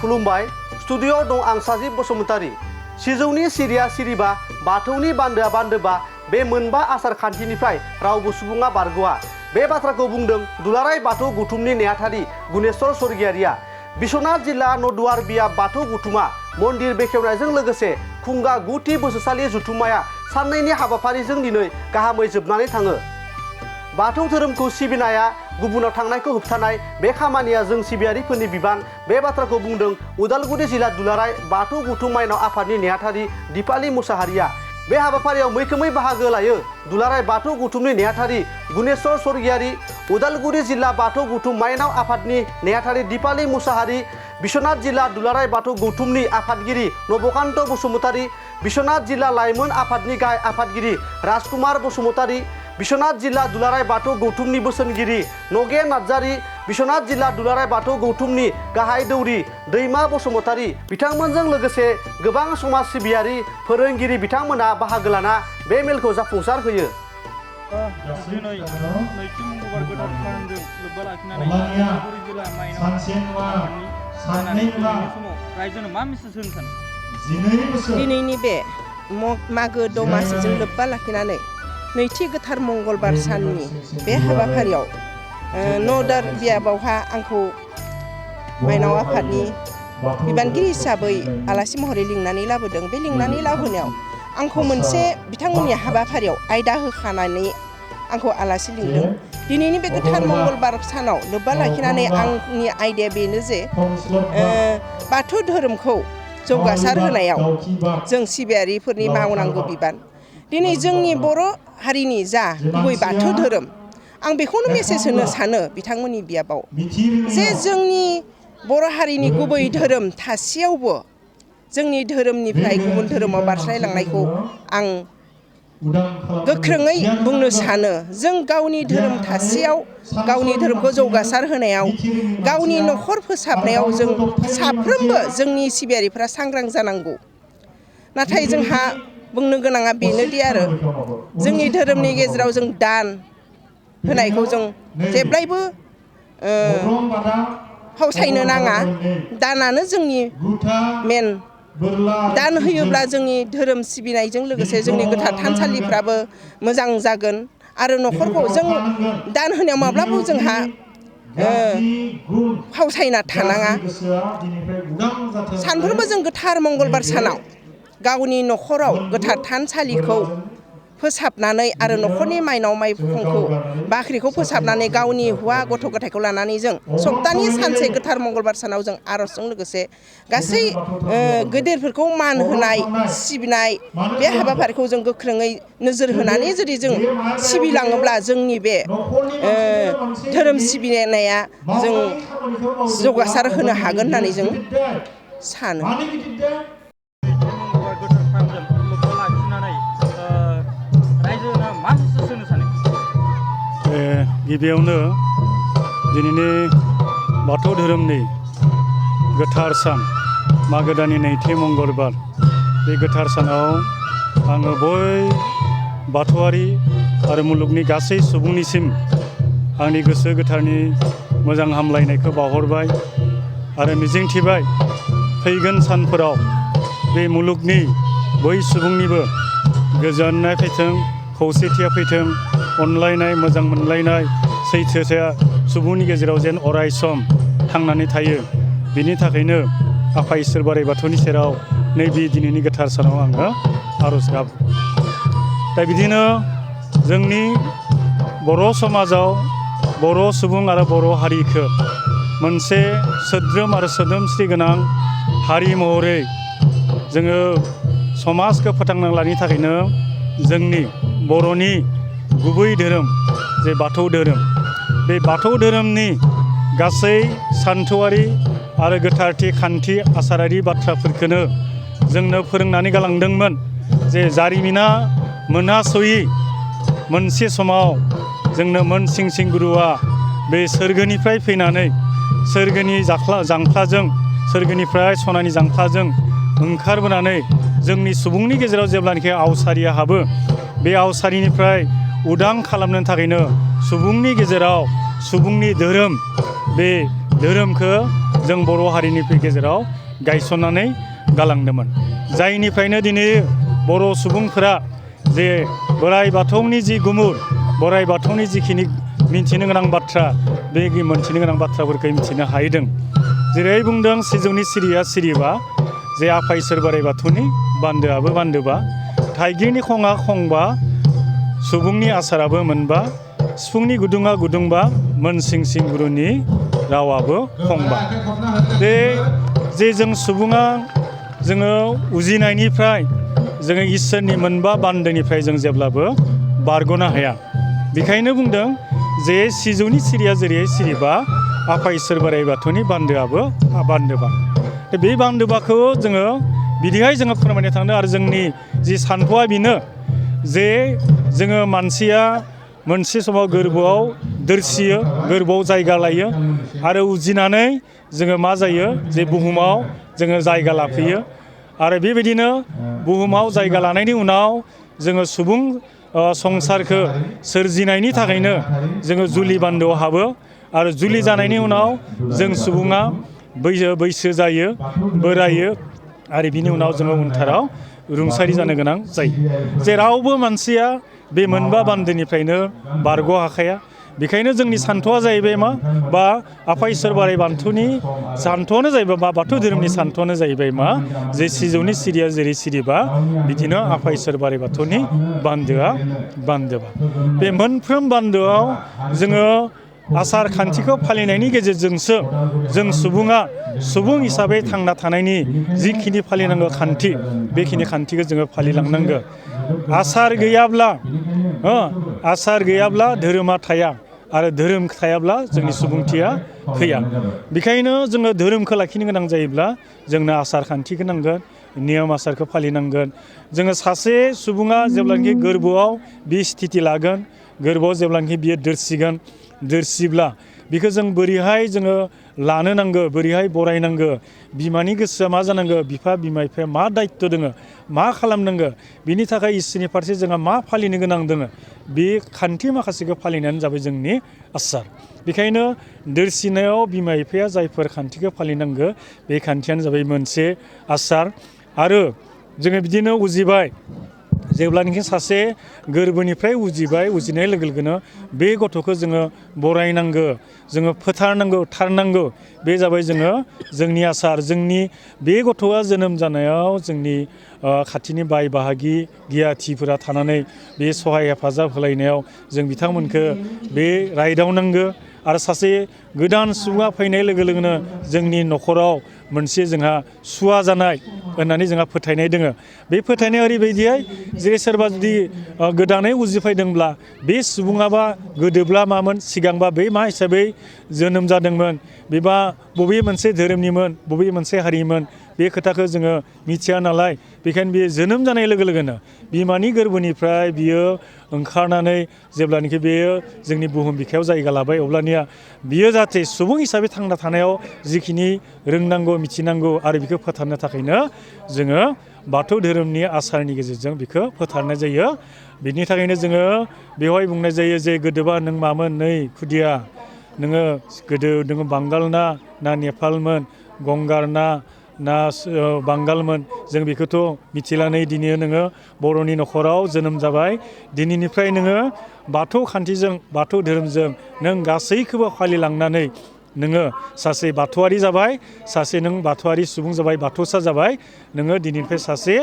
खुलुमबाय स्टुडिअ दं आं साजिब बसुमतारी सिजौनि सिरिया सिरिबा बाथौनि बान्दोआ बान्दोबा बे मोनबा आसार खान्थिनिफ्राय रावबो सुबुङा बारग'आ बे बाथ्राखौ बुंदों दुलाराय बाथौ गौथुमनि नेहाथारि गुनेश्वर स्वर्गियारिया बिश्वनाथ जिल्ला नदुवार बिया बाथौ गौथुमा मन्दिर बेखेवनायजों लोगोसे खुंगा गुथि बोसोरसालि जुथुम्माया साननैनि हाबाफारिजों दिनै गाहामै जोबनानै थाङो। बाथौ धोरोमखौ सिबिनाया गुबुनाव थांनायखौ होबथानाय बे खामानिया जों सिबियारिफोरनि बिबान बे बाथ्राखौ बुंदों उदालगुरि जिल्ला दुलाराय बाथौ गौथुम माइनाव आफादनि नेहाथारि दिपाली मुसाहारिया। बे हाबाफारियाव मैखोमै बाहागो लायो दुलाराय बाथौ गौथुमनि नेहाथारि गुनेश्वर स्वर्गियारि, उदालगुरि जिल्ला बाथौ गौथुम माइनाव आफादनि नेहाथारि दिपाली मुसाहारि, बिश्वनाथ जिल्ला दुलाराय बाथौ गौथुमनि आफादगिरि नबकान्त बसुमतारी, बिश्वनाथ जिल्ला लाइमोन आफादनि गाहाय आफादगिरि राजकुमार बसुमतारी, बिश्वनाथ जिल्ला दुलाराय बाथौ गौथुमनि बोसोनगिरि नगे नार्जारी, बिश्वनाथ जिल्ला दुलाराय बाथौ गौथुमनि गाहाय दौरि दैमा बसुमतारी बिथांमोनजों लोगोसे गोबां समाज सिबियारि फोरोंगिरि बिथांमोना बाहागो लाना बे मेलखौ जाफुंसार होयो। दिनैनि बे मागो दमासिजों लोब्बा लाखिनानै नैथि गोथार मंगलबार साननि बे हाबाफारियाव नदार बियाबावहा आंखौ माइनाव आफादनि बिबानगिरि हिसाबै आलासि महरै लिंनानै लाबोदों। बे लिंनानै लाबोनायाव आंखौ मोनसे बिथांमोननि हाबाफारियाव आयदा होखानानै आंखौ आलासि लिंदों। दिनैनि बे गोथार मंगलबार सानाव लोब्बा लाखिनानै आंनि आयदाया बेनो जे बाथौ धोरोमखौ जौगासार होनायाव जों सिबियारिफोरनि मावनांगौ बिबान। दिनै जोंनि बर' हारिनि जा गुबै बाथौ धोरोम आं बेखौनो मेसेज होनो सानो बिथांमोननि बियाबाव जे जोंनि बर' हारिनि गुबै धोरोम थासेयावबो जोंनि धोरोमनिफ्राय गुबुन धोरोमाव बारस्लायलांनायखौ आं गोख्रोङै बुंनो सानो। जों गावनि धोरोम थासेयाव गावनि धोरोमखौ जौगासार होनायाव गावनि न'खर फोसाबनायाव जों साफ्रोमबो जोंनि सिबियारिफ्रा सांग्रां जानांगौ। नाथाय जोंहा बुंनो गोनाङा बेनोदि आरो जोंनि धोरोमनि गेजेराव जों दान होनायखौ जों जेब्लायबो फावसायनो नाङा। दानानो जोंनि मेन। दान होयोब्ला जोंनि धोरोम सिबिनायजों लोगोसे जोंनि गोथार थानसालिफ्राबो मोजां जागोन आरो न'खरखौ जों दान होनायाव माब्लाबाबो जोंहा फावसायना थानाङा। सानफ्रोमबो जों गोथार मंगलबार सानाव गावनि न'खराव गोथार थानसालिखौ फोसाबनानै आरो न'खरनि माइनाव माइफंखौ बाख्रिखौ फोसाबनानै गावनि हौवा गथ' गथायखौ लानानै जों सप्तानि सानसे गोथार मंगलबार सानाव जों आर'जजों लोगोसे गासै गेदेरफोरखौ मान होनाय सिबिनाय बे हाबाफारिखौ जों गोख्रोङै नोजोर होनानै जुदि जों सिबिलाङोब्ला जोंनि बे धोरोम सिबिनाया जों जौगासार होनो हागोन होननानै जों सानो। गिबियावनो दिनैनि बाथौ धोरोमनि गोथार सान मागो दाननि नैथि मंगलबार बे गोथार सानाव आङो बाथौआरि आरो मुलुगनि गासै सुबुंनिसिम आंनि गोसो गोथारनि मोजां हामलायनायखौ बावहरबाय आरो मिजिंथिबाय फैगोन सानफोराव बे मुलुगनि बै सुबुंनिबो गोजोननाय फैथों, खौसेथिया फैथों, अनलायनाय मोजां मोनलायनाय सैथोथिया सुबुंनि गेजेराव जेन अराय सम थांनानै थायो। बिनि थाखायनो आफा इसोर बोराइ बाथौनि सेराव नैबे दिनैनि गोथार सानाव आङो आर'ज गाबो। दा बिदिनो जोंनि बर' समाजाव बर' सुबुं आरो बर' हारिखौ मोनसे सोद्रोम आरो सोदोमस्रि गोनां हारि महरै जोङो समाजखौ फोथांना लानो थाखायनो जोंनि बर'नि गुबै धोरोम जे बाथौ धोरोम बे बाथौ धोरोमनि गासै सानथौआरि आरो गोथारथि खान्थि आसारारि बाथ्राफोरखौनो जोंनो फोरोंनानै गालांदोंमोन। जे जारिमिना मोनहास'यि मोनसे समाव जोंनो मोन सिं गुरुआ बे सोरगोनिफ्राय फैनानै सोरगोनि जांख्लाजों सोरगोनिफ्राय सनानि जांख्लाजों ओंखारबोनानै जोंनि सुबुंनि गेजेराव जेब्लानाखि आवसारिया हाबो बे आवसारिनिफ्राय उदां खालामनो थाखायनो सुबुंनि गेजेराव सुबुंनि धोरोम बे धोरोमखौ जों बर' हारिनि गेजेराव गायसननानै गालांदोंमोन। जायनिफ्रायनो दिनै बर' सुबुंफोरा जे बोराइ बाथौनि जि गुमुर, बोराइ बाथौनि जिखिनि मिन्थिनो गोनां बाथ्रा, बे मिन्थिनो गोनां बाथ्राफोरखौ मिन्थिनो हाहैदों। जेरै बुंदों सिजौनि सिरिया सिरिबा, जे आफा इसोर बोराइ बाथौनि बान्दोआबो बान्दोबा, थाइगिरनि खङा खंबा, सुबुंनि आसाराबो मोनबा, सिफुंनि गुदुङा गुदुंबा, मोनसिं सिं गुरुनि रावाबो फंबा। बे जे जों सुबुङा जोङो उजिनायनिफ्राय जोङो इसोरनि मोनबा बान्दोनिफ्राय जों जेब्लाबो बारग'नो हाया। बेखायनो बुंदों जे सिजौनि सिरिया जेरै सिरिबा, आफा इसोर बोराइ बाथौनि बान्दोआबो बान्दोबा। बे बान्दोबाखौ जोङो बिदिहाय जोङो फोरमायनो थांदों। आरो जोंनि जि सान्थौआ बेनो जे जोङो मानसिया मोनसे समाव गोरबोआव दोरसियो, गोरबोआव जायगा लायो, आरो उजिनानै जोङो मा जायो, जे बुहुमाव जोङो जायगा लाफैयो। आरो बेबायदिनो बुहुमाव जायगा लानायनि उनाव जोङो सुबुं संसारखौ सोरजिनायनि थाखायनो जोङो जुलि बान्दोआव हाबो। आरो जुलि जानायनि उनाव जों सुबुङा बैसो जायो, बोरायो, आरो बिनि उनाव जोङो उनथाराव रुंसारि जानो गोनां जायो। जे रावबो मानसिया बे मोनबा बान्दोनिफ्रायनो बारग' हाखाया। बेखायनो जोंनि सान्थौआ जाहैबाय मा, बा आफा इसोर बोराइ बाथौनि सान्थौआनो जाहैबाय, बा बाथौ धोरोमनि सान्थौआनो जाहैबाय मा, जे सिजौनि सिरिया जेरै सिरिबा, बिदिनो आफा इसोर बोराइ बाथौनि बान्दोआ बान्दोबा। बे मोनफ्रोम बान्दोआव जोङो आसार खान्थिखौ फालिनायनि गेजेरजोंसो जों सुबुङा सुबुं हिसाबै थांना थानायनि जिखिनि फालिनांगौ खान्थि, बेखिनि खान्थिखौ जोङो फालिलांनांगौ। आसार गैयाब्ला धोरोमा थाया, आरो धोरोम थायाब्ला जोंनि सुबुंथिया फैया। बेखायनो जोङो धोरोमखौ लाखिनो गोनां जायोब्ला जोंनो आसार खान्थिखौ नांगोन, नियम आसारखौ फालिनांगोन। जोङो सासे सुबुङा जेब्लानाखि गोरबोआव बे स्थिति लागोन, गोरबोआव जेब्लानाखि बियो दोरसिब्ला बेखौ जों बोरैहाय जोङो लानो नांगौ, बोरैहाय बरायनांगौ, बिमानि गोसोआ मा जानांगौ, बिफा बिमा बिफाया मा दायित्व दोङो, मा खालामनांगौ, बिनि थाखाय इसोरनि फारसे जोंहा मा फालिनो गोनां दोङो, बे खान्थि माखासेखौ फालिनायानो जाबाय जोंनि आसार। बेखायनो दोरसिनायाव बिमा बिफाया जायफोर खान्थिखौ फालिनांगौ, बे खान्थियानो जाबाय मोनसे आसार। आरो जोङो बिदिनो उजिबाय, जेब्लानाखि सासे गोरबोनिफ्राय उजिनाय लोगो लोगोनो बे गथ'खौ जोङो बरायनांगौ, जोङो फोथारनांगौ, थारनांगौ। बे जाबाय जोंनि आसार। जोंनि बे गथ'आ जोनोम जानायाव जोंनि खाथिनि बाय बाहागि गियाथिफोरा थानानै बे सहाय हेफाजाब होलायनायाव जों बिथांमोनखौ बे रायदावनांगौ। आरो सासे गोदान सुबुङा फैनाय लोगो लोगोनो जोंनि न'खराव मोनसे जोंहा सुवा जानाय होननानै जोंहा फोथायनाय दोङो। बे फोथायनाया ओरैबायदिहाय, जे सोरबा जुदि गोदानै उजिफैदोंब्ला बे सुबुङाबा गोदोब्ला मामोन, सिगांबा बे मा हिसाबै जोनोम जादोंमोन, बेबा बबे मोनसे धोरोमनिमोन, बबे मोनसे हारिमोन, बे खोथाखौ जोङो मिथिया नालाय। बेखायनो बे जोनोम जानाय लोगो लोगोनो बिमानि गोरबोनिफ्राय बियो ओंखारनानै जेब्लानाखि बेयो जोंनि बुहुम बिखायाव जायगा लाबाय, अब्लानिया बियो जाहाथे सुबुं हिसाबै थांना थानायाव जिखिनि रोंनांगौ, मिथिनांगौ, आरो बेखौ फोथारनो थाखायनो जोङो बाथौ धोरोमनि आसारनि गेजेरजों बेखौ फोथारनाय जायो। बिनि थाखायनो जोङो बेवहाय बुंनाय जायो जे गोदोबा नों मामोन, नै खुदिया, नोङो बांगाल ना नेपालमोन, गंगार ना बांगालमोन, जों बेखौथ' मिथिला। नै दिनै नोङो बर'नि न'खराव जोनोम जाबाय, दिनैनिफ्राय नोङो बाथौ खान्थिजों, बाथौ धोरोमजों नों गासैखौबो फालिलांनानै नोङो सासे बाथौआरि जाबाय, सासे नों बाथौआरि सुबुं जाबाय, बाथौसा जाबाय। नोङो दिनैनिफ्राय सासे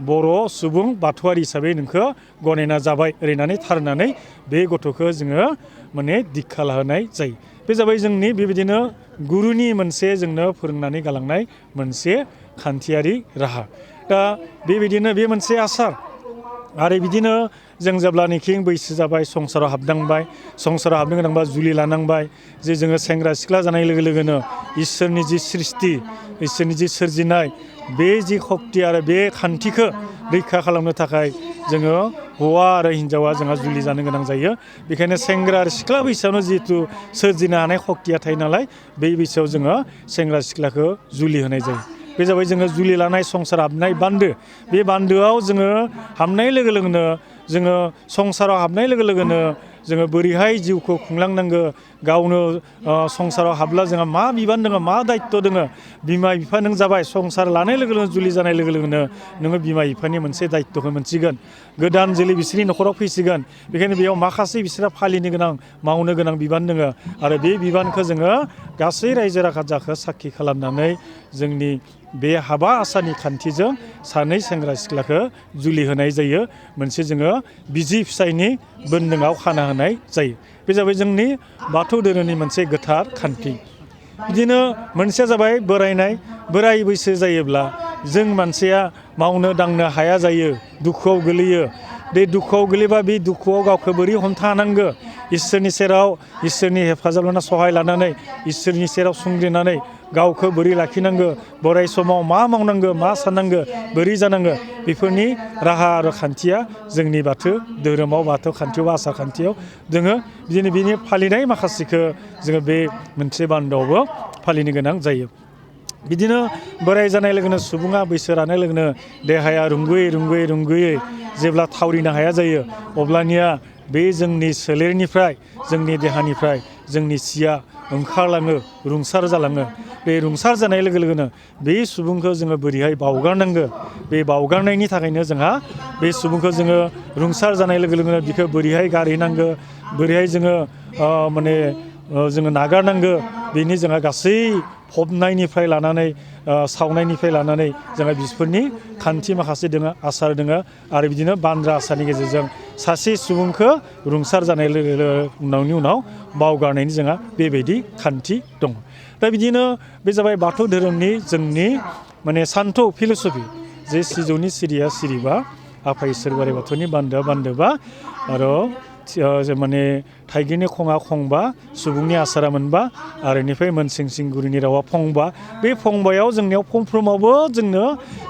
बर' सुबुं बाथौआरि हिसाबै नोंखौ गनायना जाबाय ओरैनानै थारनानै बे गथ'खौ जोङो माने दिक्षा लाहोनाय जायो। बे जाबाय जोंनि बेबायदिनो गुरुनि मोनसे जोंनो फोरोंनानै गालांनाय मोनसे खान्थियारि राहा। दा बेबायदिनो बे मोनसे आसार। आरो बिदिनो जों जेब्लानाखि बैसो जाबाय, संसाराव हाबनांबाय, संसाराव हाबनो गोनांबा जुलि लानांबाय, जे जोङो सेंग्रा सिख्ला जानाय लोगो लोगोनो इसोरनि जि सृष्टि, इसोरनि जि सोरजिनाय, बे जि सक्ति आरो बे खान्थिखौ रैखा खालामनो थाखाय जोङो हौवा आरो हिन्जावा जोंहा जुलि जानो गोनां जायो। बेखायनो सेंग्रा आरो सिख्ला बैसोआवनो जिहेथु सोरजिनो हानाय सक्तिया थायो नालाय, बै बैसोआव जोङो सेंग्रा सिख्लाखौ जुलि होनाय जायो। बे जाबाय जोङो जुलि लानाय, संसार हाबनाय बान्दो। बे बान्दोआव जोङो हाबनाय लोगो लोगोनो, जोङो संसाराव हाबनाय लोगो लोगोनो जोङो बोरैहाय जिउखौ खुंलांनांगौ, गावनो संसाराव हाबला जोंहा मा बिबान दङ मा दायित्व दङ बिमा बिफा नों जाबाय संसार लानाय लोगो लोगो जुलि जानाय लोगो लोगोनो नोङो बिमा बिफानि मोनसे दायित्वखौ मोनसिगोन गोदान जोलै बिसोरनि न'खराव फैसिगोन बेखायनो बेयाव माखासे बिसोरहा फालिनो गोनां मावनो गोनां बिबान दङ आरो बे बिबानखौ जोङो गासै रायजो राजाखौ साखि खालामनानै जोंनि बे हाबा आसारनि खान्थिजों सानै सेंग्रा सिख्लाखौ जुलि होनाय जायो मोनसे जोङो बिसि फिसायनि बोन्दोङाव खाना होनाय जायो बे जाबाय जोंनि बाथौ धोरोमनि मोनसे गोथार खान्थि बिदिनो मोनसेया जाबाय बोरायनाय बोराय बैसो जायोब्ला जों मानसिया मावनो दांनो हाया जायो दुखुआव गोलैयो बे दुखुआव गोलैबा बे दुखुआव गावखौ बोरै हमथानांगौ इसोरनि सेराव इसोरनि हेफाजाब लाना सहाय लानानै इसोरनि सेराव संग्रिनानै गावखौ बोरै लाखिनांगौ बोराय समाव मा मावनांगौ मा साननांगौ बोरै जानांगौ बेफोरनि राहा आरो खान्थिया जोंनि बाथौ धोरोमाव बाथौ खान्थियाव आसार खान्थियाव दोङो बिदिनो बिनि फालिनाय माखासेखौ जोङो बे मोनसे बान्दोआवबो फालिनो गोनां जायो बिदिनो बोराय जानाय लोगोनो सुबुङा बैसो रानाय लोगोनो देहाया रुंगुयै जेब्ला थावरिनो हाया जायो अब्लानिया बे जोंनि सोलेरनिफ्राय जोंनि देहानिफ्राय जोंनि सिया ओंखारलाङो रुंसार जालाङो बे रुंसार जानाय लोगो लोगोनो बे सुबुंखौ जोङो बोरैहाय बावगारनांगौ बे बावगारनायनि थाखायनो जोंहा बे सुबुंखौ जोङो रुंसार जानाय लोगो लोगोनो बिखौ बोरैहाय गारहैनांगौ बोरैहाय जोङो जोङो नागारनांगौ बेनि जोंहा गासै फबनायनिफ्राय लानानै सावनायनिफ्राय लानानै जोंहा बिसोरनि खान्थि माखासे दङ आसार दङ आरो बिदिनो बान्द्रा आसारनि गेजेरजों सासे सुबुंखौ रुंसार जानाय उनावनि उनाव बावगारनायनि जोंहा बेबायदि खान्थि दङ दा बिदिनो बे जाबाय बाथौ धोरोमनि जोंनि माने सान्थौ फिल'सफि जे सिजौनि सिरिया सिरिबा आफा इसोर बोराइ बाथौनि बान्दोआ बान्दोबा आरो माने थाइगिरनि खङा खंबा सुबुंनि आसारा मोनबा आरो इनिफ्राय मोनसिं गुरिनि रावा फंबा बे फंबायाव जोंनियाव फंफ्रोमावबो जोंनो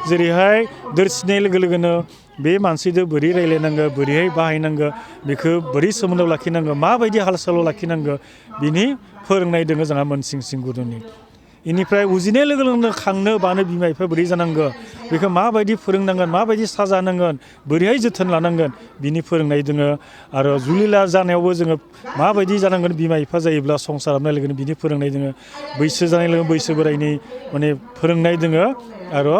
जेरैहाय दोरसिनाय लोगो लोगोनो बे मानसिजों बोरै रायलायनांगौ बोरैहाय बाहायनांगौ बेखौ बोरै सोमोन्दोआव लाखिनांगौ माबायदि हाल सालाव लाखिनांगौ बिनि फोरोंनाय दङ जोंहा मोनसिं गुरुनि इनिफ्राय उजिनाय लोगो लोगोनो खांनो बानो बिमा बिफा बोरै जानांगौ बेखौ माबायदि फोरोंनांगोन माबायदि साजानांगोन बोरैहाय जोथोन लानांगोन बिनि फोरोंनाय दङ आरो जुलिला जानायावबो जोङो माबायदि जानांगोन बिमा बिफा जायोब्ला संसार हाबनाय लोगोनो बिनि फोरोंनाय दङ बैसो जानाय लोगो बैसो बोरायनि माने फोरोंनाय दङ आरो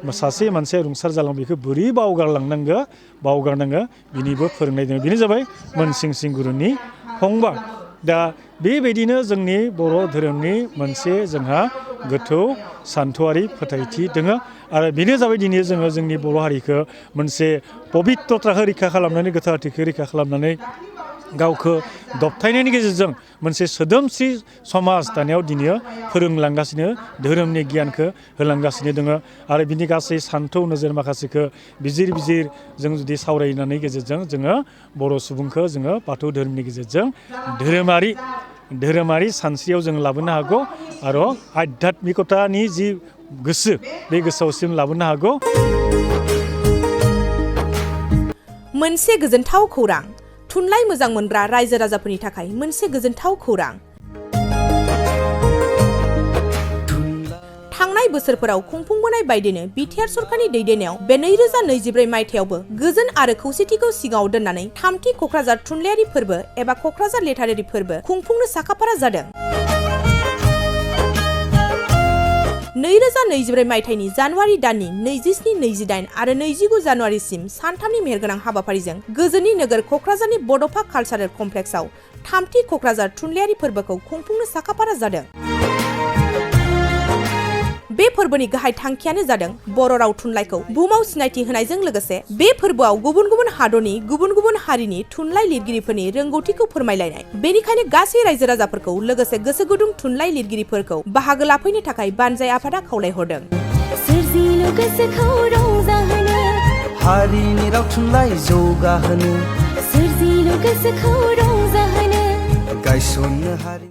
सासे मानसिया रुंसार जालां बेखौ बोरै बावगारनांगौ बिनिबो फोरोंनाय दङ बेनो जाबाय मोनसिं गुरुनि फंबा दा बेबायदिनो जोंनि बर' धोरोमनि मोनसे जोंहा गोथौ सान्थौआरि फोथायथि दङ आरो बेनो जाबाय दिनै जोङो जोंनि बर' हारिखौ मोनसे पबित्रताखौ रैखा खालामनानै गोथारथिखौ रैखा खालामनानै गावखौ दबथायनायनि गेजेरजों मोनसे सोदोमस्रि समाज दानायाव दिनै फोरोंलांगासिनो धोरोमनि गियानखौ होलांगासिनो दङ आरो बिनि गासै सान्थौ नोजोर माखासेखौ बिजिर जों जुदि सावरायनायनि गेजेरजों जोङो बर' सुबुंखौ जोङो बाथौ धोरोमनि गेजेरजों धोरोमारि सानस्रियाव जों लाबोनो हागौ आरो आध्यात्मिकतानि जि गोसो बे गोसोआवसिम लाबोनो हागौ मोनसे गोजोनथाव खौरां थुनलाइ मोजां मोनग्रा रायजो राजाफोरनि थाखाय मोनसे गोजोनथाव खौरां थांनाय बोसोरफोराव खुंफुंबोनाय बायदिनो बिटिआर सरकारनि दैदेननायाव बे 2024 मायथाइयावबो गोजोन आरो खौसेथिखौ सिगाङाव दोननानै थामथि क'क्राझार थुनलाइयारि फोरबो एबा क'क्राझार लिटारेरि फोरबो खुंफुंनो साखाफारा जादों 2024 मायथाइनि जानुवारि दाननि 27, 28 आरो 29 जानुवारिसिम सानथामनि मेहेरगोनां हाबाफारिजों गोजोननि नोगोर क'क्राझारनि बड'फा कालचारेल कमप्लेक्सआव थामथि क'क्राझार थुनलाइयारि फोरबोखौ खुंफुंनो साखाफारा जादों बे फोरबोनि गाहाय थांखियानो जादों बर' राव थुनलाइखौ बुहुमाव सिनायथि होनायजों लोगोसे बे फोरबोआव गुबुन गुबुन हादरनि गुबुन हारिनि थुनलाइ लिरगिरिफोरनि रोंगौथिखौ फोरमायलायनाय बेनिखायनो गासै रायजो राजाफोरखौ लोगोसे गोसो गुदुं थुनलाइ लिरगिरिफोरखौ बाहागो लाफैनो थाखाय बानजाय आफादा खावलायहरदों सोरजिलु गोसोखौ रंजाहोनो हारिनि राव थुनलाइ जौगाहोनो सोरजिलु गोसोखौ रंजाहोनो गायसननो हारि